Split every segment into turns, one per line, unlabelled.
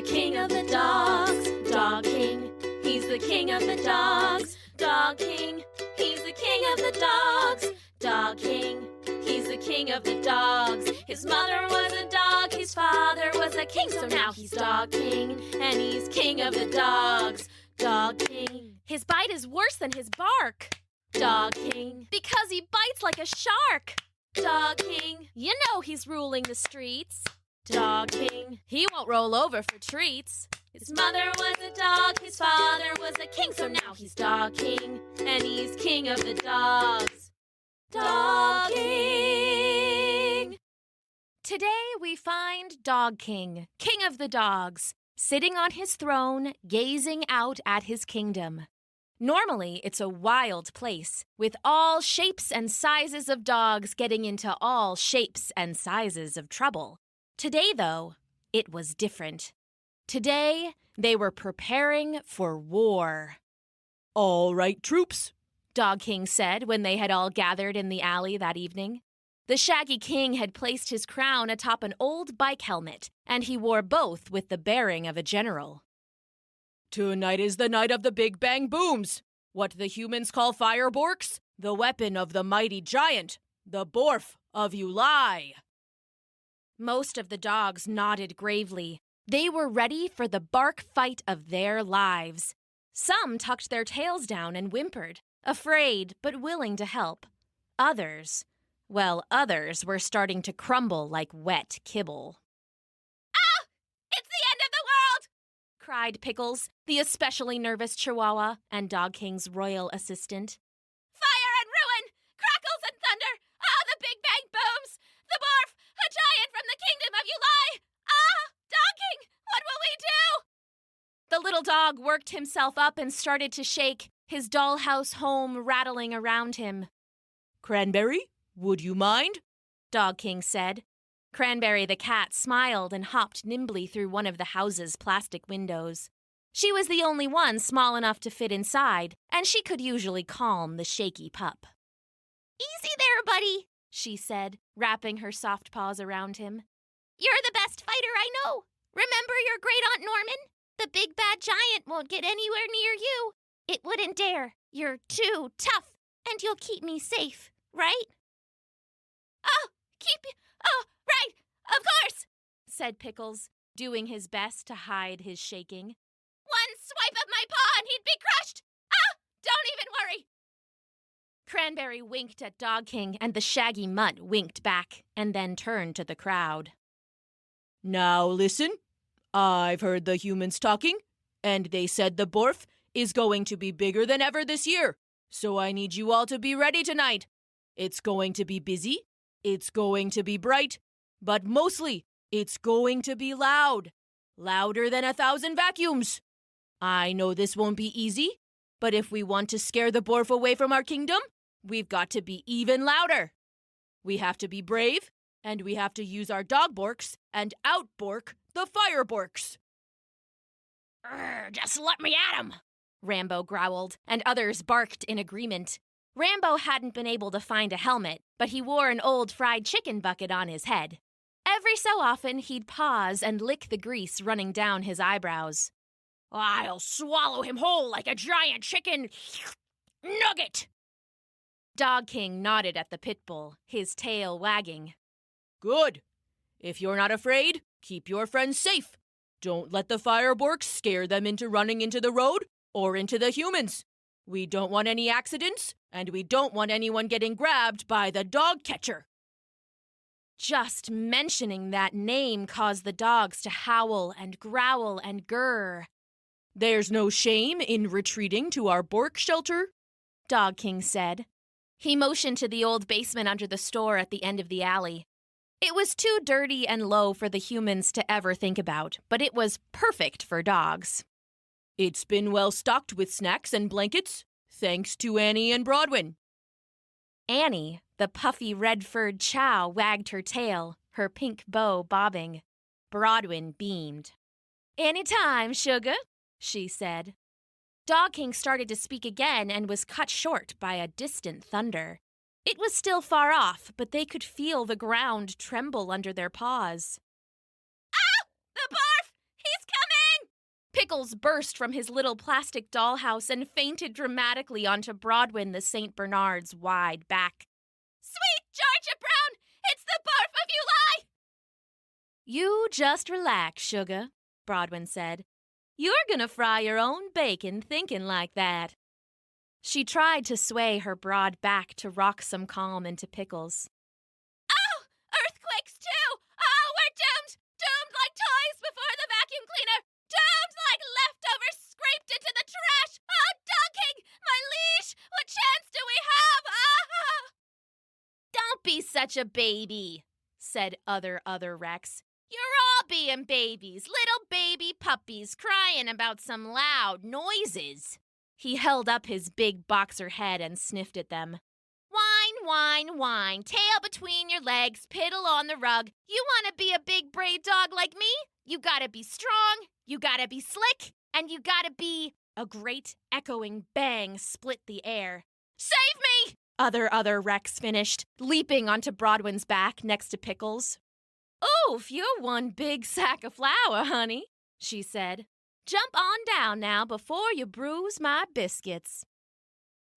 king of the dogs. Dog king, he's the king of the dogs. Dog king, he's the king of the dogs. Dog king, he's the king of the dogs. His mother was a dog, his father was a king, so now he's dog king, and he's king of the dogs. Dog king.
His bite is worse than his bark.
Dog king.
Because he bites like a shark.
Dog king.
You know he's ruling the streets.
Dog king.
He won't roll over for treats.
His mother was a dog, his father was a king, so now he's dog king, and he's king of the dogs. Dog king.
Today we find Dog King, king of the dogs, sitting on his throne, gazing out at his kingdom. Normally, it's a wild place, with all shapes and sizes of dogs getting into all shapes and sizes of trouble. Today, though, it was different. Today, they were preparing for war.
"All right, troops,"
Dog King said when they had all gathered in the alley that evening. The Shaggy King had placed his crown atop an old bike helmet, and he wore both with the bearing of a general.
"Tonight is the night of the Big Bang Booms, what the humans call fireborks, the weapon of the mighty giant, the Borf of Yoolye."
Most of the dogs nodded gravely. They were ready for the bark fight of their lives. Some tucked their tails down and whimpered, afraid but willing to help. Others were starting to crumble like wet kibble.
"Ah! It's the end of the world!"
cried Pickles, the especially nervous Chihuahua and Dog King's royal assistant.
"Fire and ruin! Crackles and thunder! Ah, the Big Bang booms! The Borf, a giant from the kingdom of Yoolye! Ah, Dog King, what will we do?"
The little dog worked himself up and started to shake, his dollhouse home rattling around him.
"Cranberry, would you mind?"
Dog King said. Cranberry the cat smiled and hopped nimbly through one of the house's plastic windows. She was the only one small enough to fit inside, and she could usually calm the shaky pup.
"Easy there, buddy,"
she said, wrapping her soft paws around him.
"You're the best fighter I know. Remember your great Aunt Norman? The big bad giant won't get anywhere near you. It wouldn't dare. You're too tough, and you'll keep me safe, right?" Oh, right, of course,"
said Pickles, doing his best to hide his shaking.
"One swipe of my paw and he'd be crushed. Ah, don't even worry."
Cranberry winked at Dog King, and the shaggy mutt winked back, and then turned to the crowd.
"Now listen, I've heard the humans talking, and they said the Borf is going to be bigger than ever this year, so I need you all to be ready tonight. It's going to be busy, it's going to be bright, but mostly it's going to be loud. Louder than 1,000 vacuums. I know this won't be easy, but if we want to scare the Borf away from our kingdom, we've got to be even louder. We have to be brave, and we have to use our dog borks and outbork the fireborks."
"Just let me at him,"
Rambo growled, and others barked in agreement. Rambo hadn't been able to find a helmet, but he wore an old fried chicken bucket on his head. Every so often, he'd pause and lick the grease running down his eyebrows.
"I'll swallow him whole like a giant chicken nugget."
Dog King nodded at the pit bull, his tail wagging.
"Good. If you're not afraid, keep your friends safe. Don't let the fireborks scare them into running into the road or into the humans. We don't want any accidents, and we don't want anyone getting grabbed by the dog catcher."
Just mentioning that name caused the dogs to howl and growl and grr.
"There's no shame in retreating to our bork shelter,"
Dog King said. He motioned to the old basement under the store at the end of the alley. It was too dirty and low for the humans to ever think about, but it was perfect for dogs.
"It's been well stocked with snacks and blankets, thanks to Annie and Broadwin."
Annie, the puffy red-furred chow, wagged her tail, her pink bow bobbing. Broadwin beamed. "Any time, sugar," she said. Dog King started to speak again and was cut short by a distant thunder. It was still far off, but they could feel the ground tremble under their paws.
"Ah! The Borf! He's coming!"
Pickles burst from his little plastic dollhouse and fainted dramatically onto Broadwin the St. Bernard's wide back.
Sweet Georgia Brown, it's the Borf of Yoolye!
You just relax, sugar, Broadwin said. You're gonna fry your own bacon thinking like that. She tried to sway her broad back to rock some calm into Pickles.
Oh, earthquakes too! Oh, we're doomed! Doomed like toys before the vacuum cleaner! Doomed like leftovers scraped into the trash! Oh, Dog King, my liege! What chance do we have? Ah!
Don't be such a baby, said other Rex. You're all being babies, little baby puppies crying about some loud noises. He held up his big boxer head and sniffed at them. Whine, whine, whine, tail between your legs, piddle on the rug. You want to be a big brave dog like me? You gotta be strong, you gotta be slick, and you gotta be... A great echoing bang split the air. Save me! Other Rex finished, leaping onto Broadwin's back next to Pickles. Oof, you're one big sack of flour, honey, she said. Jump on down now before you bruise my biscuits.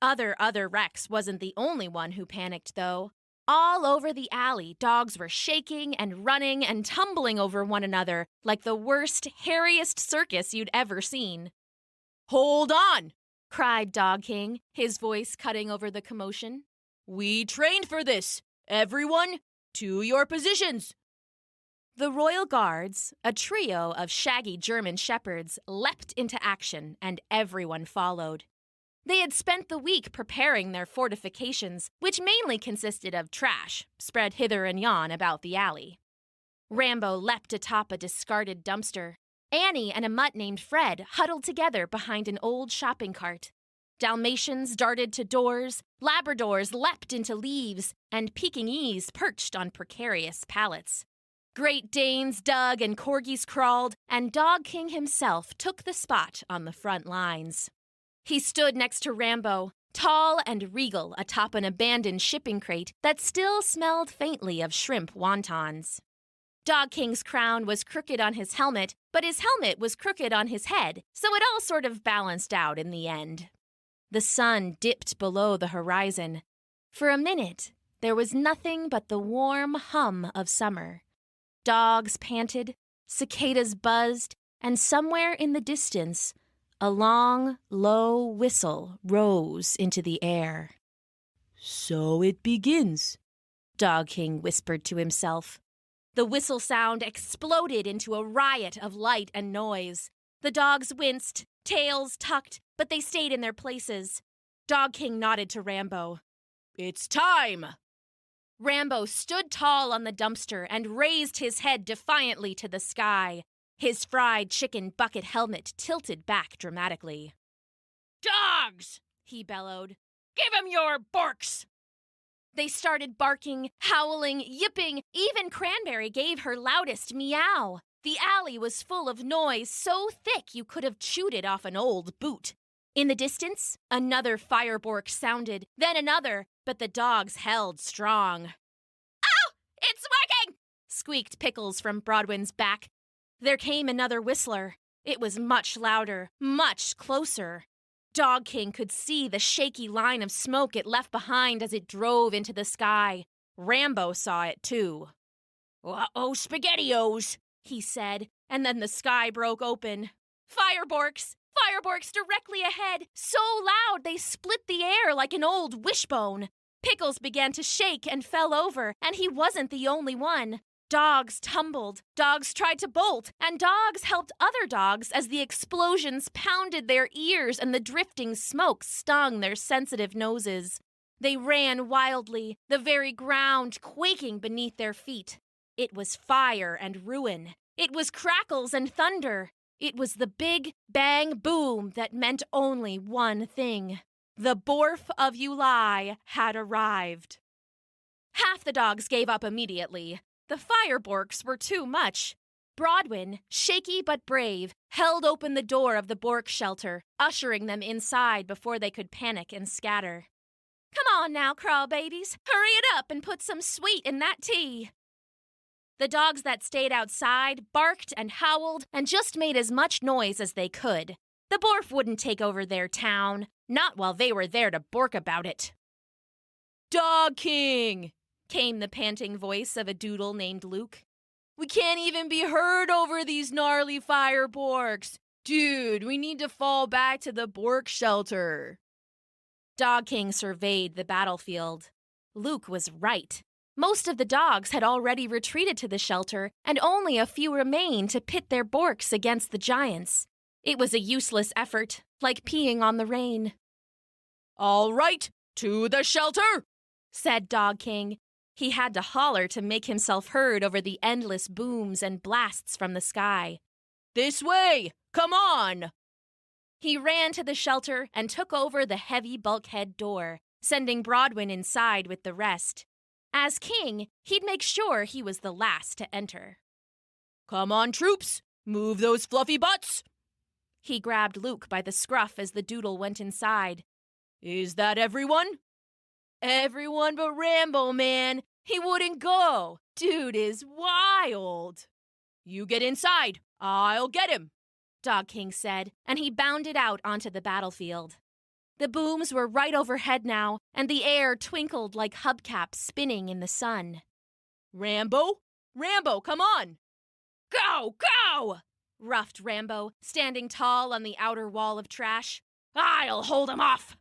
Other Rex wasn't the only one who panicked, though. All over the alley, dogs were shaking and running and tumbling over one another like the worst, hairiest circus you'd ever seen.
Hold on,
cried Dog King, his voice cutting over the commotion.
We trained for this. Everyone, to your positions.
The Royal Guards, a trio of shaggy German shepherds, leapt into action, and everyone followed. They had spent the week preparing their fortifications, which mainly consisted of trash, spread hither and yon about the alley. Rambo leapt atop a discarded dumpster. Annie and a mutt named Fred huddled together behind an old shopping cart. Dalmatians darted to doors, Labradors leapt into leaves, and Pekingese perched on precarious pallets. Great Danes dug and corgis crawled, and Dog King himself took the spot on the front lines. He stood next to Rambo, tall and regal atop an abandoned shipping crate that still smelled faintly of shrimp wontons. Dog King's crown was crooked on his helmet, but his helmet was crooked on his head, so it all sort of balanced out in the end. The sun dipped below the horizon. For a minute, there was nothing but the warm hum of summer. Dogs panted, cicadas buzzed, and somewhere in the distance, a long, low whistle rose into the air.
So it begins,
Dog King whispered to himself. The whistle sound exploded into a riot of light and noise. The dogs winced, tails tucked, but they stayed in their places. Dog King nodded to Rambo.
It's time!
Rambo stood tall on the dumpster and raised his head defiantly to the sky. His fried chicken bucket helmet tilted back dramatically.
Dogs!
He bellowed.
Give him your borks!
They started barking, howling, yipping. Even Cranberry gave her loudest meow. The alley was full of noise so thick you could have chewed it off an old boot. In the distance, another firebork sounded, then another, but the dogs held strong.
Oh, it's working!
Squeaked Pickles from Broadwin's back. There came another whistler. It was much louder, much closer. Dog King could see the shaky line of smoke it left behind as it drove into the sky. Rambo saw it too.
Uh-oh, SpaghettiOs,
he said, and then the sky broke open. Fireborks! Fireborks directly ahead, so loud they split the air like an old wishbone. Pickles began to shake and fell over, and he wasn't the only one. Dogs tumbled, dogs tried to bolt, and dogs helped other dogs as the explosions pounded their ears and the drifting smoke stung their sensitive noses. They ran wildly, the very ground quaking beneath their feet. It was fire and ruin. It was crackles and thunder. It was the big bang boom that meant only one thing. The Borf of Yoolye had arrived. Half the dogs gave up immediately. The fireborks were too much. Broadwin, shaky but brave, held open the door of the bork shelter, ushering them inside before they could panic and scatter. Come on now, crawl babies. Hurry it up and put some sweet in that tea. The dogs that stayed outside barked and howled and just made as much noise as they could. The Borf wouldn't take over their town, not while they were there to bork about it.
Dog King!
Came the panting voice of a doodle named Luke.
We can't even be heard over these gnarly fireborks. Dude, we need to fall back to the Bork shelter.
Dog King surveyed the battlefield. Luke was right. Most of the dogs had already retreated to the shelter, and only a few remained to pit their borks against the giants. It was a useless effort, like peeing on the rain.
All right, to the shelter,
said Dog King. He had to holler to make himself heard over the endless booms and blasts from the sky.
This way! Come on!
He ran to the shelter and took over the heavy bulkhead door, sending Broadwin inside with the rest. As king, he'd make sure he was the last to enter.
Come on, troops! Move those fluffy butts!
He grabbed Luke by the scruff as the doodle went inside.
Is that everyone? Everyone but Rambo, man. He wouldn't go. Dude is wild. You get inside. I'll get him,
Dog King said, and he bounded out onto the battlefield. The booms were right overhead now, and the air twinkled like hubcaps spinning in the sun.
Rambo, come on!
Go, go! Roughed Rambo, standing tall on the outer wall of trash. I'll hold him off!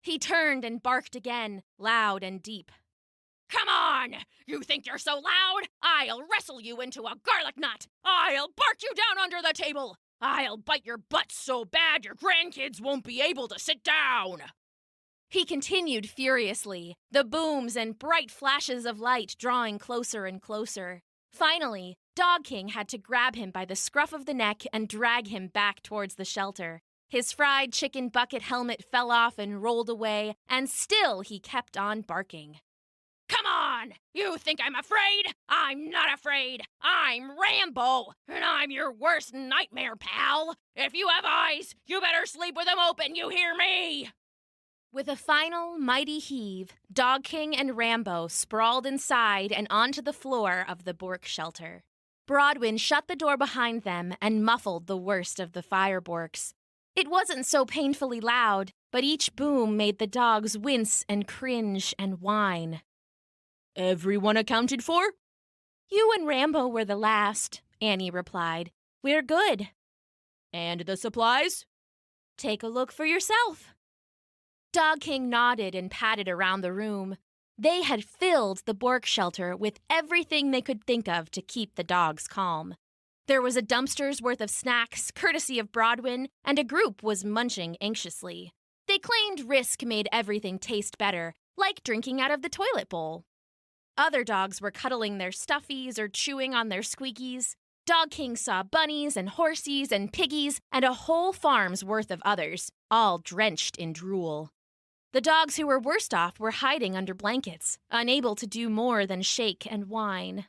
He turned and barked again, loud and deep. Come on! You think you're so loud? I'll wrestle you into a garlic knot! I'll bark you down under the table! I'll bite your butt so bad your grandkids won't be able to sit down! He continued furiously, the booms and bright flashes of light drawing closer and closer. Finally, Dog King had to grab him by the scruff of the neck and drag him back towards the shelter. His fried chicken bucket helmet fell off and rolled away, and still he kept on barking. Come on! You think I'm afraid? I'm not afraid! I'm Rambo, and I'm your worst nightmare, pal! If you have eyes, you better sleep with them open, you hear me? With a final mighty heave, Dog King and Rambo sprawled inside and onto the floor of the Bork shelter. Broadwin shut the door behind them and muffled the worst of the fireborks. It wasn't so painfully loud, but each boom made the dogs wince and cringe and whine.
Everyone accounted for?
You and Rambo were the last, Annie replied. We're good.
And the supplies?
Take a look for yourself. Dog King nodded and patted around the room. They had filled the Bork shelter with everything they could think of to keep the dogs calm. There was a dumpster's worth of snacks, courtesy of Broadwin, and a group was munching anxiously. They claimed risk made everything taste better, like drinking out of the toilet bowl. Other dogs were cuddling their stuffies or chewing on their squeakies. Dog King saw bunnies and horsies and piggies and a whole farm's worth of others, all drenched in drool. The dogs who were worst off were hiding under blankets, unable to do more than shake and whine.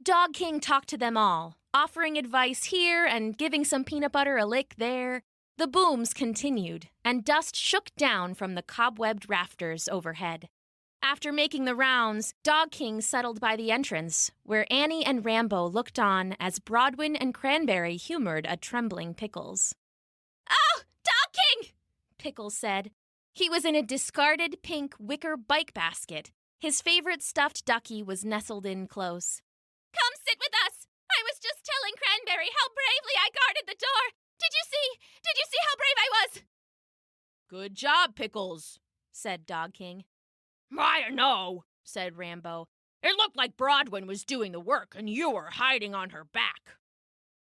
Dog King talked to them all, offering advice here and giving some peanut butter a lick there. The booms continued, and dust shook down from the cobwebbed rafters overhead. After making the rounds, Dog King settled by the entrance, where Annie and Rambo looked on as Broadwin and Cranberry humored a trembling Pickles. Oh, Dog King! Pickles said. He was in a discarded pink wicker bike basket. His favorite stuffed ducky was nestled in close. Come sit with us! I was just telling Cranberry how bravely I guarded the door. Did you see how brave I was?
Good job, Pickles,
said Dog King.
I know, said Rambo. It looked like Broadwin was doing the work and you were hiding on her back.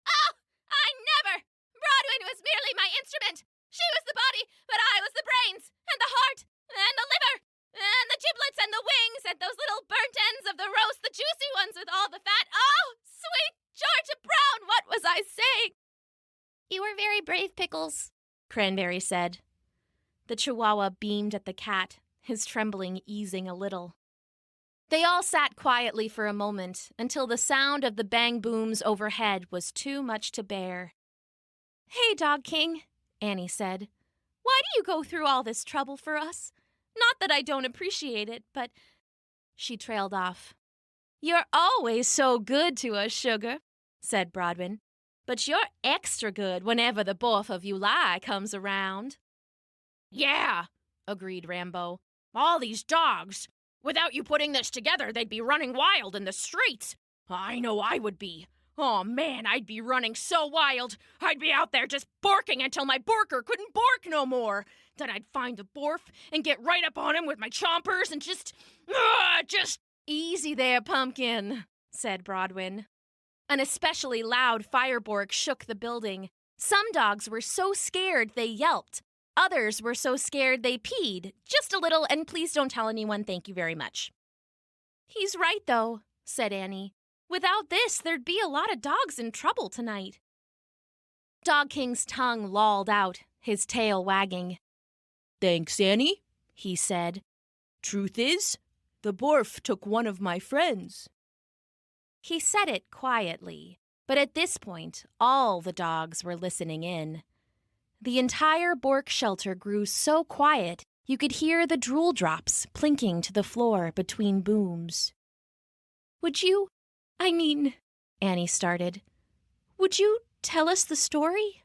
Oh, I never! Broadwin was merely my instrument. She was the body, but I was the brains, and the heart, and the liver, and the giblets, and the wings, and those little burnt ends of the roast, the juicy ones with all the fat. Oh, sweet Georgia Brown, what was I saying? You were very brave, Pickles, Cranberry said. The Chihuahua beamed at the cat, his trembling easing a little. They all sat quietly for a moment until the sound of the bang booms overhead was too much to bear. Hey, Dog King, Annie said. Why do you go through all this trouble for us? Not that I don't appreciate it, but... She trailed off. You're always so good to us, Sugar, said Broadwin. But you're extra good whenever the Borf of Yoolye comes around.
Yeah, agreed Rambo. All these dogs. Without you putting this together, they'd be running wild in the streets. I know I would be. Oh man, I'd be running so wild. I'd be out there just barking until my borker couldn't bark no more. Then I'd find the Borf and get right up on him with my chompers and just...
Easy there, Pumpkin, said Broadwin. An especially loud firebork shook the building. Some dogs were so scared they yelped. Others were so scared they peed, just a little, and please don't tell anyone thank you very much. He's right, though, said Annie. Without this, there'd be a lot of dogs in trouble tonight. Dog King's tongue lolled out, his tail wagging.
Thanks, Annie,
he said.
Truth is, the Borf took one of my friends.
He said it quietly, but at this point, all the dogs were listening in. The entire Bork shelter grew so quiet you could hear the drool drops plinking to the floor between booms. Annie started. Would you tell us the story?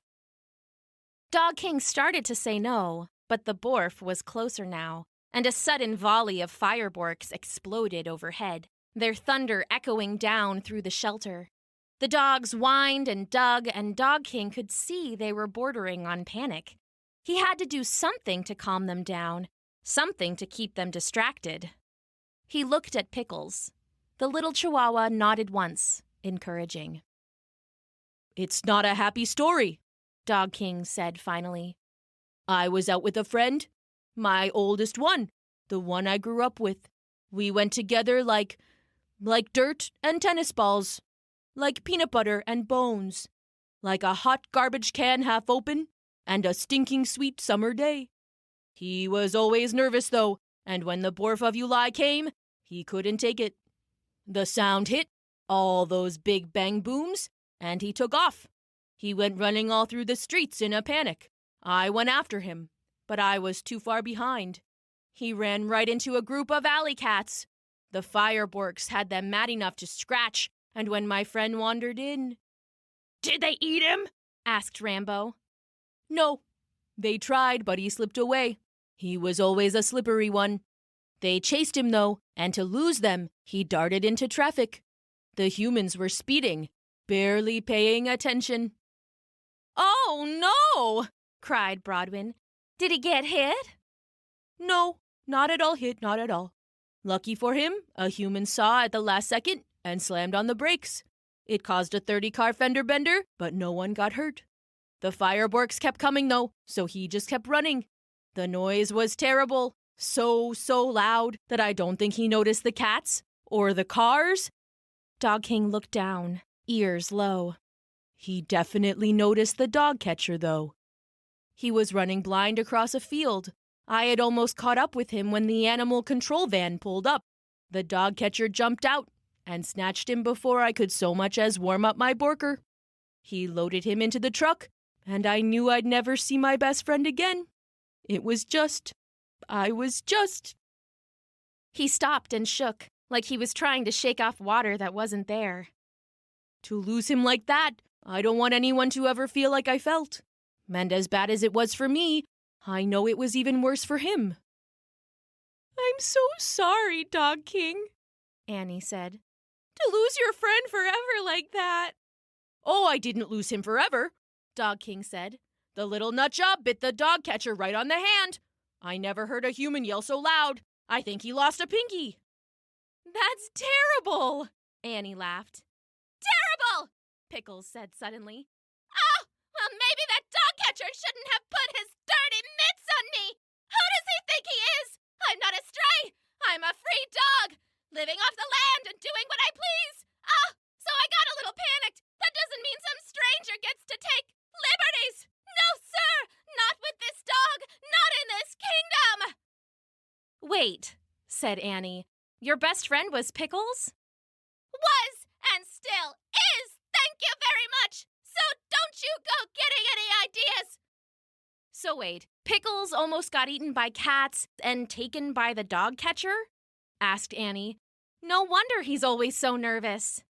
Dog King started to say no, but the Borf was closer now, and a sudden volley of fireborks exploded overhead, their thunder echoing down through the shelter. The dogs whined and dug, and Dog King could see they were bordering on panic. He had to do something to calm them down, something to keep them distracted. He looked at Pickles. The little chihuahua nodded once, encouraging.
It's not a happy story,
Dog King said finally.
I was out with a friend, my oldest one, the one I grew up with. We went together like dirt and tennis balls, like peanut butter and bones, like a hot garbage can half open, and a stinking sweet summer day. He was always nervous, though, and when the Borf of Yoolye came, he couldn't take it. The sound hit, all those big bang booms, and he took off. He went running all through the streets in a panic. I went after him, but I was too far behind. He ran right into a group of alley cats. The fireborks had them mad enough to scratch, and when my friend wandered in... Did they eat him? Asked Rambo. No. They tried, but he slipped away. He was always a slippery one. They chased him, though, and to lose them, he darted into traffic. The humans were speeding, barely paying attention.
Oh, no! Cried Broadwin. Did he get hit?
No, not at all hit, not at all. Lucky for him, a human saw at the last second and slammed on the brakes. It caused a 30-car fender bender, but no one got hurt. The fireborks kept coming, though, so he just kept running. The noise was terrible, so loud that I don't think he noticed the cats or the cars. Dog King looked down, ears low. He definitely noticed the dog catcher, though. He was running blind across a field. I had almost caught up with him when the animal control van pulled up. The dog catcher jumped out and snatched him before I could so much as warm up my borker. He loaded him into the truck, and I knew I'd never see my best friend again. I was just... He stopped and shook, like he was trying to shake off water that wasn't there. To lose him like that, I don't want anyone to ever feel like I felt. And as bad as it was for me, I know it was even worse for him. I'm so sorry, Dog King, Annie said. To lose your friend forever like that. Oh, I didn't lose him forever, Dog King said. The little nutjob bit the dog catcher right on the hand. I never heard a human yell so loud. I think he lost a pinky. That's terrible, Annie laughed. Terrible, Pickles said suddenly. Oh, well, maybe that dog catcher shouldn't have put his dirty mitts on me. Who does he think he is? I'm not a stray. I'm a free dog, living off the land and doing what I please. Oh, so I got a little panicked. That doesn't mean some stranger gets to take liberties. No, sir, not with this dog, not in this kingdom. Wait, said Annie. Your best friend was Pickles? Was and still is, thank you very much. So don't you go getting any ideas. So wait, Pickles almost got eaten by cats and taken by the dog catcher? Asked Annie.
No wonder he's always so nervous.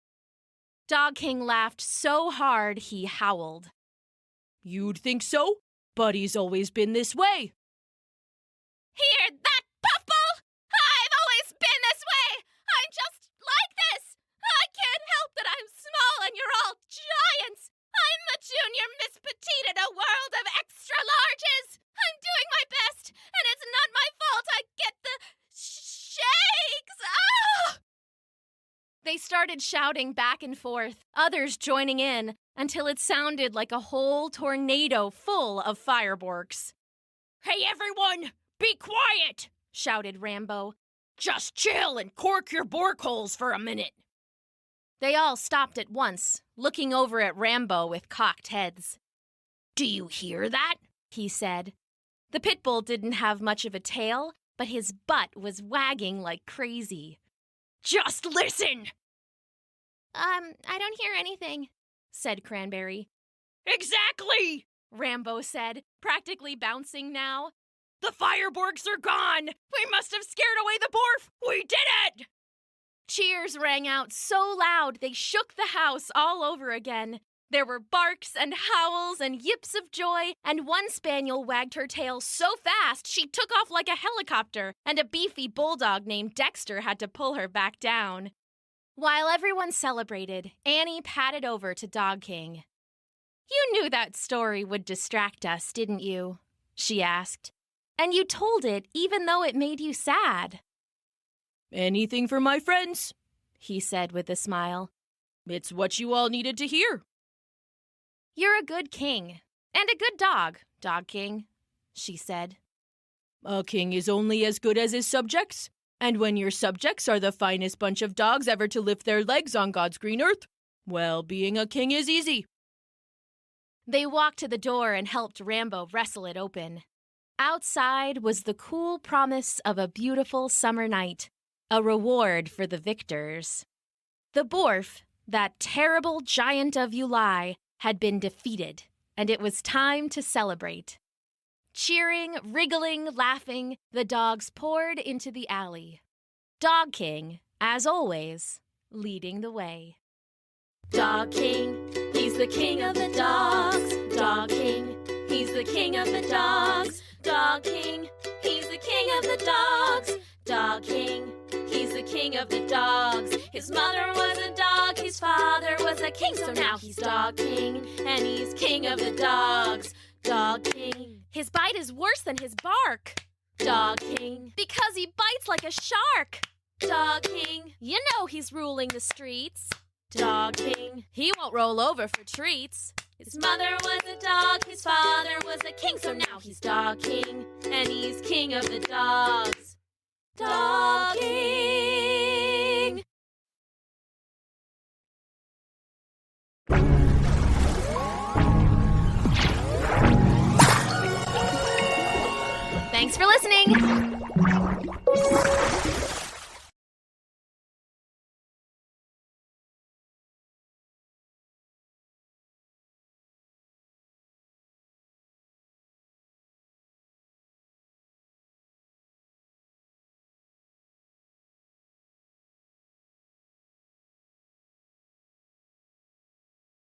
Dog King laughed so hard he howled.
You'd think so, but he's always been this way.
Hear that, Puffball? I've always been this way! I'm just like this! I can't help that I'm small and you're all giants! I'm the junior Miss Petite in a world of extra larges! I'm doing my best, and it's not my fault I get the shakes! Oh!
They started shouting back and forth, others joining in, until it sounded like a whole tornado full of fireborks.
Hey, everyone! Be quiet! Shouted Rambo. Just chill and cork your bork holes for a minute.
They all stopped at once, looking over at Rambo with cocked heads.
Do you hear that?
He said. The pit bull didn't have much of a tail, but his butt was wagging like crazy.
Just listen!
I don't hear anything, said Cranberry.
Exactly!
Rambo said, practically bouncing now.
The fireborks are gone! We must have scared away the Borf! We did it!
Cheers rang out so loud they shook the house all over again. There were barks and howls and yips of joy, and one spaniel wagged her tail so fast she took off like a helicopter, and a beefy bulldog named Dexter had to pull her back down. While everyone celebrated, Annie padded over to Dog King. You knew that story would distract us, didn't you? She asked. And you told it even though it made you sad.
Anything for my friends,
he said with a smile.
It's what you all needed to hear.
You're a good king, and a good dog, Dog King, she said.
A king is only as good as his subjects, and when your subjects are the finest bunch of dogs ever to lift their legs on God's green earth, well, being a king is easy.
They walked to the door and helped Rambo wrestle it open. Outside was the cool promise of a beautiful summer night, a reward for the victors. The Borf, that terrible giant of Yoolye, had been defeated, and it was time to celebrate. Cheering, wriggling, laughing, the dogs poured into the alley. Dog King, as always, leading the way.
Dog King, he's the king of the dogs. Dog King, he's the king of the dogs. Dog King, he's the king of the dogs. Dog King, he's the king of the dogs. His mother was a dog, his father was a king, so now he's Dog King, and he's king of the dogs. Dog King.
His bite is worse than his bark.
Dog King.
Because he bites like a shark.
Dog King.
You know he's ruling the streets.
Dog King.
He won't roll over for treats.
His mother was a dog, his father was a king, so now he's Dog King, and he's king of the dogs. Dog King.
Thanks for listening.